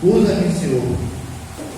Usa-me, Senhor,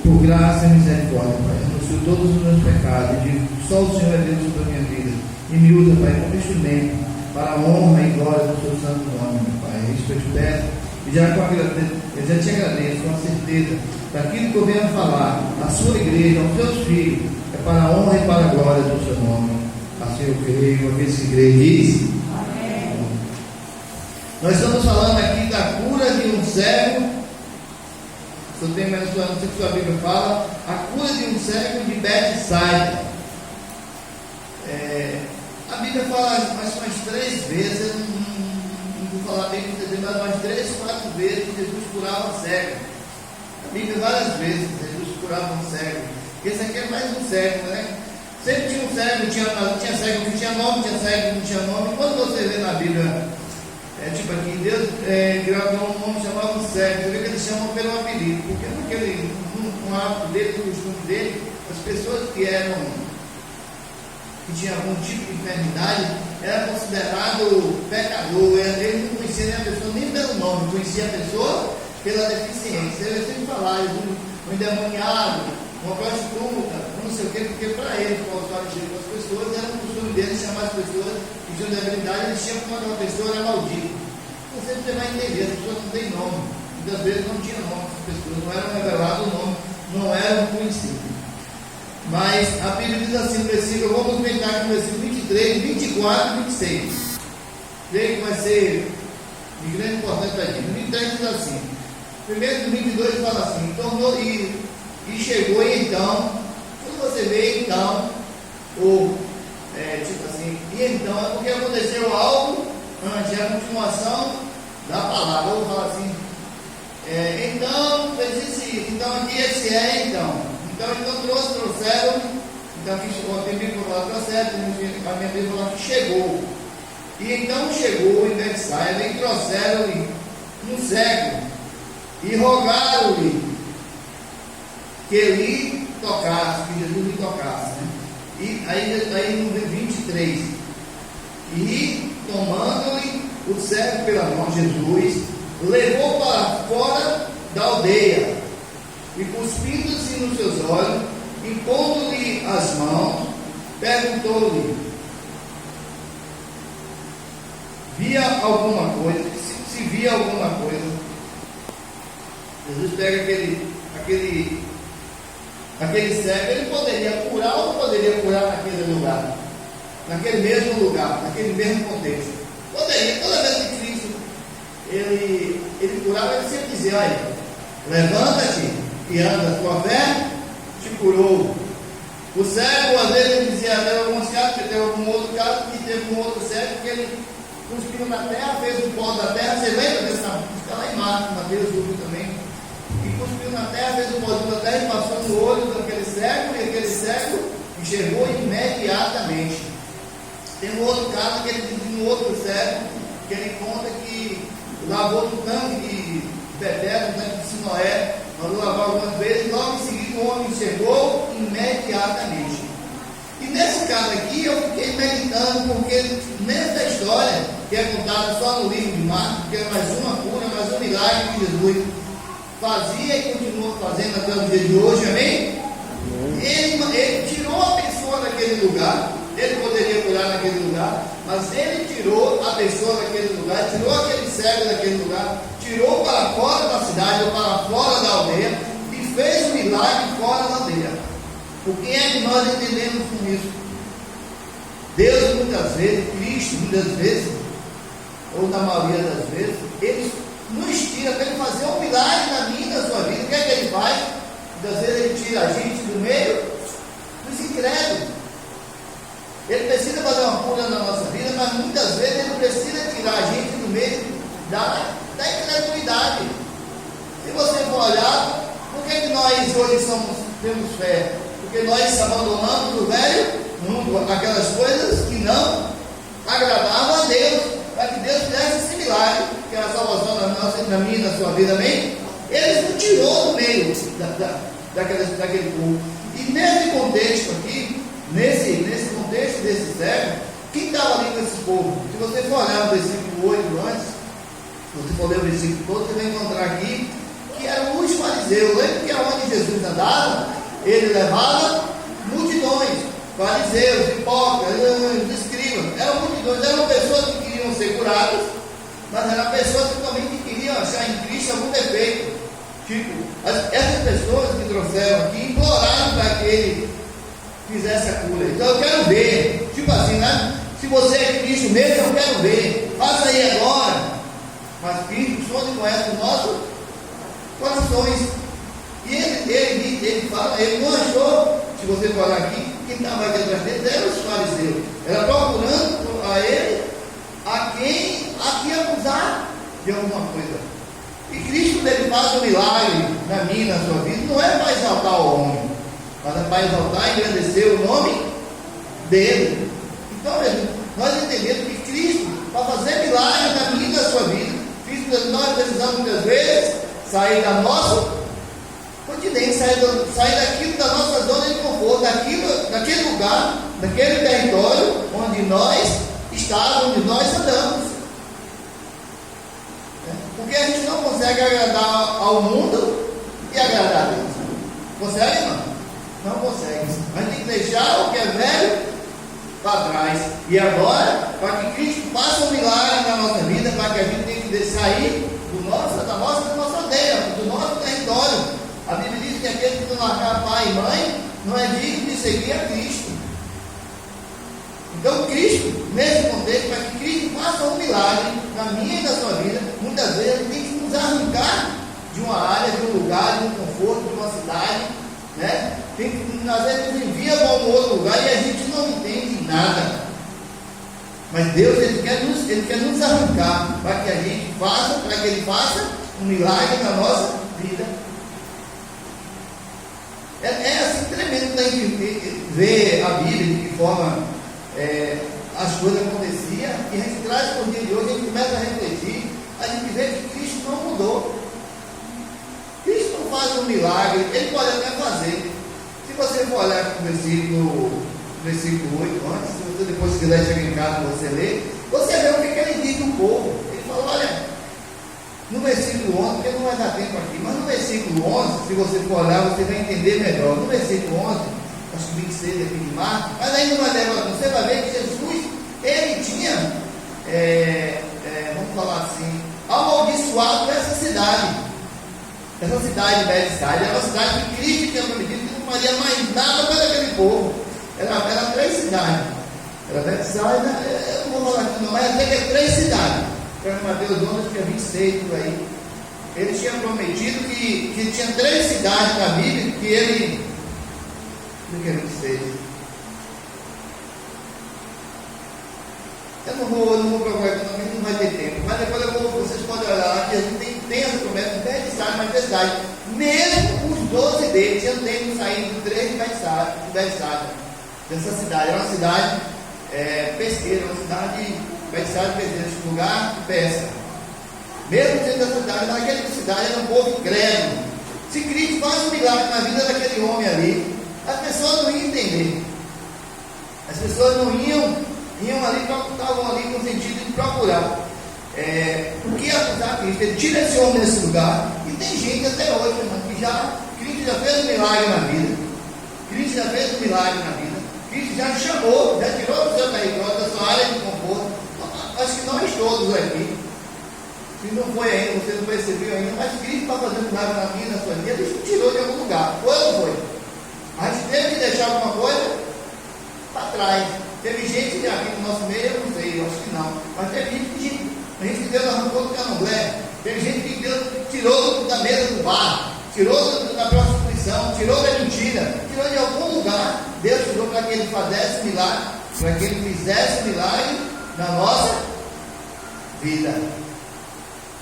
por graça e misericórdia, Pai. Renuncio todos os meus pecados e digo: só o Senhor é Deus sobre a minha vida. E me usa, Pai, como instrumento para a honra e glória do seu santo nome, meu Pai. É isso que eu te peço. E já te agradeço com a certeza daquilo que eu venho a falar, a sua igreja, aos seus filhos, é para a honra e para a glória do seu nome. Assim eu creio, aqueles que creem diz. Amém. Nós estamos falando aqui da cura de um cego. Se eu tenho menos, não sei o que a Bíblia fala, a cura de um cego de Betsaida. A Bíblia fala mais 3 vezes, eu não vou falar bem com vocês, mas mais 3, 4 vezes que Jesus curava cego. A Bíblia várias vezes Jesus curava um cego. Esse aqui é mais um cego, né? Sempre tinha um cego, tinha cego que tinha nome, tinha cego que não tinha nome. Quando você vê na Bíblia, tipo aqui, Deus gravou um nome chamado cego, você vê que eles chamam pelo apelido, porque no hábito dele, no costume dele, as pessoas que tinham algum tipo de enfermidade, era considerado pecador. Ele não conhecia nem a pessoa nem pelo nome, conhecia a pessoa pela deficiência. Ele sempre falava, um endemoniado, uma prostituta, não sei o que, porque para ele, para os olhos das pessoas, era o costume dele chamar as pessoas que tinham debilidade, eles tinham como aquela pessoa era maldita. Então sempre você vai entender, as pessoas não têm nome, muitas vezes não tinham nome, as pessoas não eram reveladas o nome, não eram conhecidos. Mas a Bíblia diz assim no versículo, vamos comentar aqui no versículo 23, 24 e 26. Creio que vai ser de grande importância para a gente. No 23 diz assim, primeiro no 22 fala assim, tornou e chegou e então, quando você vê então, ou tipo assim, e então é porque aconteceu algo antes, é a continuação da palavra. Eu vou falar assim, então fez isso, então aqui esse então trouxeram, então aqui chegou, tem Bíblia para falar trouxeram, a minha Bíblia fala que chegou. E então chegou em Betsaida e trouxeram-lhe um cego e rogaram-lhe que lhe tocasse, que Jesus lhe tocasse, né? E aí no 23, e tomando-lhe o cego pela mão, Jesus levou para fora da aldeia e cuspindo-se nos seus olhos, impondo-lhe as mãos, perguntou-lhe: via alguma coisa? Se via alguma coisa. Jesus pega aquele cego, ele poderia curar ou não poderia curar naquele lugar, naquele mesmo lugar, naquele mesmo contexto? Poderia. Toda vez que Cristo ele curava, ele sempre dizia: olha, levanta-te e anda, tua fé te curou. O cego, às vezes, ele dizia, teve alguns casos, teve algum outro caso que teve um outro cego que ele cuspiu na terra, fez o pó da terra. Você lembra dessa música? Está lá em Mateus 8 também. E cuspiu na terra, fez o pó da terra e passou no olho daquele cego, e aquele cego enxergou imediatamente. Tem um outro caso que ele diz, um outro cego, que ele conta que lavou no tanque de Betel, no tanque de Sinoé, mandou lavar algumas vezes, logo em seguida o homem enxergou imediatamente. E nesse caso aqui eu fiquei meditando, porque nessa história, que é contada só no livro de Marcos, que é mais uma cura, mais um milagre que Jesus fazia e continua fazendo até o dia de hoje, amém? Ele tirou a pessoa daquele lugar. Ele poderia curar naquele lugar, mas ele tirou a pessoa daquele lugar, tirou aquele cego daquele lugar, tirou para fora da cidade ou para fora da aldeia e fez um milagre fora da aldeia. O que é que nós entendemos com isso? Deus muitas vezes, Cristo muitas vezes, ou na maioria das vezes, ele nos tira para ele fazer um milagre na minha e na sua vida. O que é que ele faz? Muitas vezes ele tira a gente do meio dos incrédulos. Ele precisa fazer uma cura na nossa vida, mas muitas vezes ele precisa tirar a gente do meio da incredulidade. Se você for olhar, por que nós hoje temos fé? Porque nós abandonamos o velho mundo, aquelas coisas que não agradavam a Deus, para que Deus fizesse esse milagre, que é a salvação na minha e na sua vida, amém? Ele nos tirou do meio daquele povo. E nesse contexto aqui, nesse contexto desse cego, quem estava ali com esse povo? Se você for olhar no versículo 8 antes, se você for ler o versículo todo, você vai encontrar aqui que eram os fariseus. fariseus. Lembra que aonde Jesus andava, ele levava multidões, fariseus, hipócritas, escribas. Eram multidões, eram pessoas que queriam ser curadas, mas eram pessoas que também queriam achar em Cristo algum defeito. Tipo, essas pessoas que trouxeram aqui imploraram para que ele fizesse a cura. Então eu quero ver, tipo assim, né? Se você é Cristo mesmo, eu quero ver. Faça aí agora. Mas Cristo só conhece os nossos corações. E ele fala, ele não achou, se você falar aqui, quem estava aqui atrás dele eram os fariseus. Era procurando a ele a quem acusar de alguma coisa. E Cristo, quando ele faz um milagre na minha e na sua vida, não é para exaltar o homem, mas é para exaltar e engrandecer o nome dele. Então, nós entendemos que Cristo, para fazer milagre na minha e na sua vida, nós precisamos muitas vezes sair da nossa continente, sair daquilo da nossa zona de conforto, daquele lugar, daquele território onde nós estávamos, onde nós andamos. Porque a gente não consegue agradar ao mundo e agradar a Deus. Consegue, não? Não consegue. Mas tem que deixar o que é velho para trás. E agora, para que Cristo faça um milagre na nossa vida, para que a gente tenha que sair da nossa aldeia, do nosso território. A Bíblia diz que aquele que não largar pai e mãe não é digno de seguir a Cristo. Então Cristo, nesse contexto, para que Cristo faça um milagre na minha e na sua vida, muitas vezes ele tem que nos arrancar de uma área, de um lugar, de um conforto, de uma cidade, né? Às vezes nos envia para um outro lugar e a gente não entende nada. Mas Deus, ele quer nos arrancar para que a gente faça, para que ele faça um milagre na nossa vida. É assim tremendo da gente ver a Bíblia, de que forma as coisas aconteciam, e a gente traz para o dia de hoje, a gente começa a refletir, a gente vê que Cristo não mudou. Cristo não faz um milagre, ele pode até fazer. Se você for olhar para o versículo 8, antes, se você depois quiser chegar em casa e você ler, você vê o que ele diz do povo. Ele fala, olha, no versículo 11, porque não vai dar tempo aqui, mas no versículo 11, se você for olhar, você vai entender melhor. No versículo 11, acho que 26 aqui de Marcos, mas ainda não vai levar, você vai ver que Jesus, ele tinha, vamos falar assim, amaldiçoado essa cidade de Betsaida. Era uma cidade que Cristo tinha prometido que não faria mais nada para aquele povo. Era 3 cidades. Era Betsaida, eu não vou falar aqui não, mas até que é 3 cidades. Para Mateus 11, que é 26 por aí. Ele tinha prometido que tinha 3 cidades na Bíblia que ele. Não é 26. Eu não vou procurar aqui, não vai ter tempo. Mas depois vocês podem olhar lá que a gente tem essa promessa, 10 cidades, mas Betsaida. Mesmo os 12 deles tinham tempo de sair de 3 de Betsaida. Dessa cidade. Era uma cidade pesqueira, uma cidade Betsaida, esse lugar de pesca. Mesmo dentro dessa cidade, naquela cidade era um povo incrédulo. Se Cristo faz um milagre na vida daquele homem ali, as pessoas não iam entender. As pessoas não iam ali, estavam ali com o sentido de procurar o que acusar Cristo. Ele tira esse homem desse lugar. E tem gente até hoje, irmão, que Cristo já fez um milagre na vida. Cristo já fez um milagre na vida. Cristo já chamou, já tirou do seu território, da sua área de conforto. Acho que nós todos aqui, se não foi ainda, você não percebeu ainda, mas Cristo está fazendo um milagre na minha e na sua vida, Ele tirou de algum lugar. Foi ou não foi? A gente teve que deixar alguma coisa para trás. Teve gente aqui no nosso meio, eu não sei, eu acho que não. Mas teve gente que Deus arrancou do candomblé. Teve gente que Deus tirou da mesa do bar, tirou da prostituição, tirou da mentira, tirou de algum lugar. Deus tirou para que Ele fizesse milagre, para que Ele fizesse milagre na nossa vida.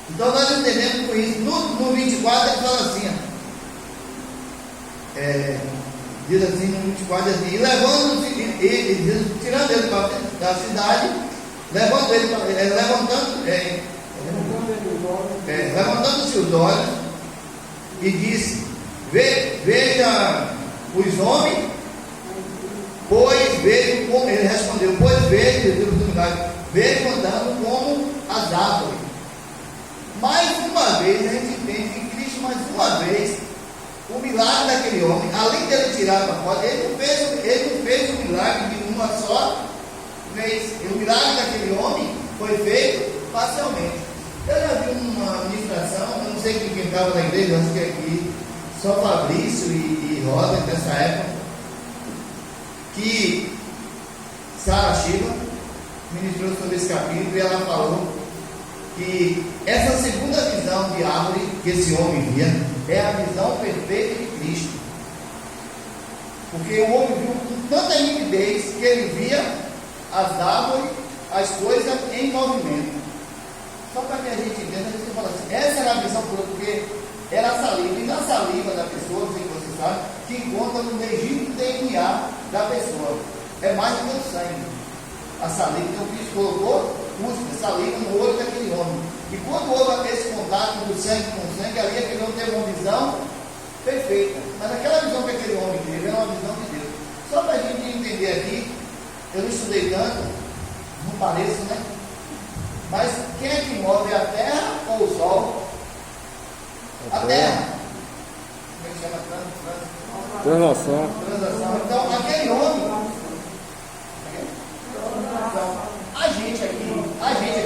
Então nós entendemos com isso. No 24 ele fala assim, diz assim no 24, assim, e levando ele, tirando ele da cidade, levantando-se os olhos, e disse, veja os homens, pois vejo como, ele respondeu, pois vejo andando como as árvores. Mais uma vez a gente entende que Cristo, mais uma vez, o milagre daquele homem, além de ele tirar para fora, ele não fez o milagre de uma só vez. O milagre daquele homem foi feito parcialmente. Eu já vi uma ministração, eu não sei quem estava na igreja, acho que aqui, só Fabrício e Rosa, nessa época, que Sara Shiva ministrou sobre esse capítulo e ela falou que essa segunda visão de árvore que esse homem via é a visão perfeita de Cristo, porque o homem viu com tanta nitidez que ele via as árvores, as coisas em movimento. Só para que a gente entenda, a gente fala assim, essa era a visão pura, porque era a saliva, e na saliva da pessoa, não sei se você sabe, que encontra no registro DNA da pessoa, é mais do que o sangue. A saliva, então Cristo colocou saliva no olho daquele homem. E quando houve esse contato do sangue com o sangue, ali aquele homem teve uma visão perfeita. Mas aquela visão que aquele homem teve era uma visão de Deus. Só para a gente entender aqui, eu não estudei tanto, não pareço, né? Mas quem é que move a terra ou o sol? A terra. Como é que chama? Transação. Então, aquele homem. Então, a gente aqui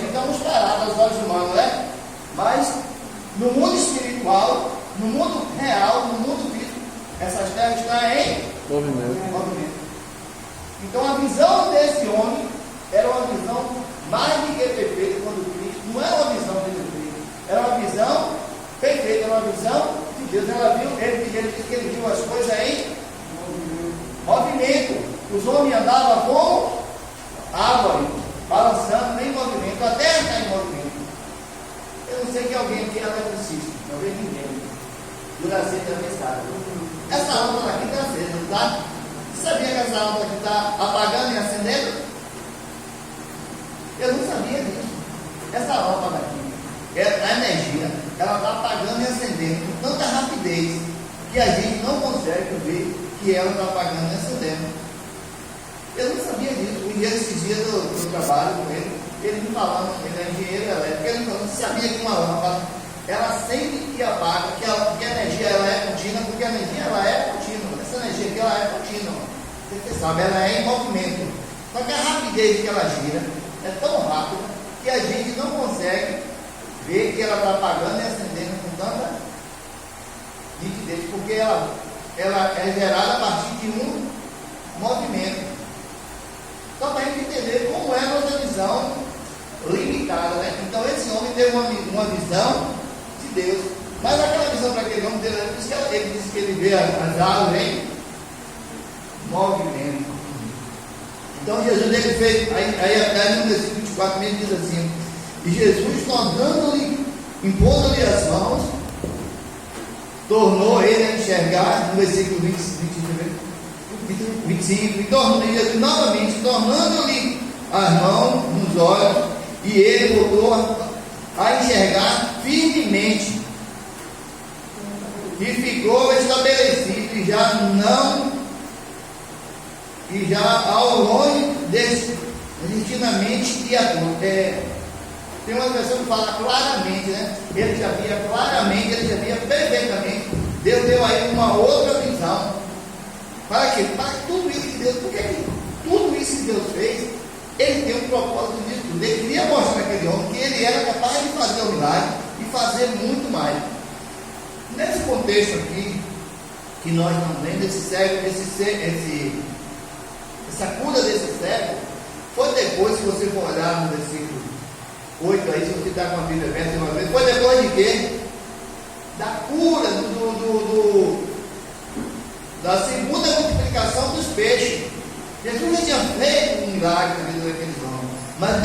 estamos parados aos olhos humanos, né? Mas no mundo espiritual, no mundo real, no mundo físico, essas terras estão em movimento. Então a visão desse homem era uma visão mais do que perfeita quando Cristo, não era uma visão de Cristo, era uma visão perfeita, era uma visão de Deus. Ela viu, ele disse que ele viu as coisas em movimento. Os homens andavam como árvore, balançando em movimento, a terra está em movimento. Eu não sei que alguém aqui é eletricista, talvez ninguém. Duracê também sabe. Essa lâmpada aqui está acesa, não está? Você sabia que essa lâmpada aqui está apagando e acendendo? Eu não sabia disso. Essa lâmpada aqui, a energia, ela está apagando e acendendo com tanta rapidez que a gente não consegue ver que ela está apagando e acendendo. Eu não sabia disso. Um dia, esses dias do trabalho com ele me falando, ele é engenheiro elétrico, ele me falando, você sabia que uma lâmpada, ela acende e apaga, que a energia ela é contínua, porque a energia ela é contínua, essa energia aqui ela é contínua, você sabe, ela é em movimento. Só que a rapidez que ela gira é tão rápida que a gente não consegue ver que ela está apagando e acendendo com tanta nitidez, porque ela é gerada a partir de um movimento. Só para a gente entender como é a nossa visão limitada, né? Então esse homem teve uma visão de Deus, mas aquela visão para aquele homem dele, ele disse que ele vê as árvores em movimento. Então Jesus ele fez, aí no versículo 24 ele diz assim, e Jesus tornando-lhe, impondo-lhe as mãos, tornou ele a enxergar, no versículo 25, e tornou-lhe novamente, tornando-lhe as mãos nos olhos, e ele voltou a enxergar firmemente, e ficou estabelecido, e já ao longe nitidamente e ator. Tem uma versão que fala claramente, né? Ele já via claramente, ele já via perfeitamente. Deus deu aí uma outra visão. Para quê? Para tudo isso que Deus, porque tudo isso que Deus fez, ele tem um propósito disso tudo. Ele queria mostrar naquele homem que ele era capaz de fazer o milagre e fazer muito mais. Nesse contexto aqui, que nós estamos vendo, esse cego, essa cura desse cego, foi depois, se você for olhar no versículo 8 aí, se você está com a Bíblia aberta uma vez, foi depois de quê? Da cura, da segunda multiplicação dos peixes. Jesus já tinha feito um milagre na vida daqueles homens, mas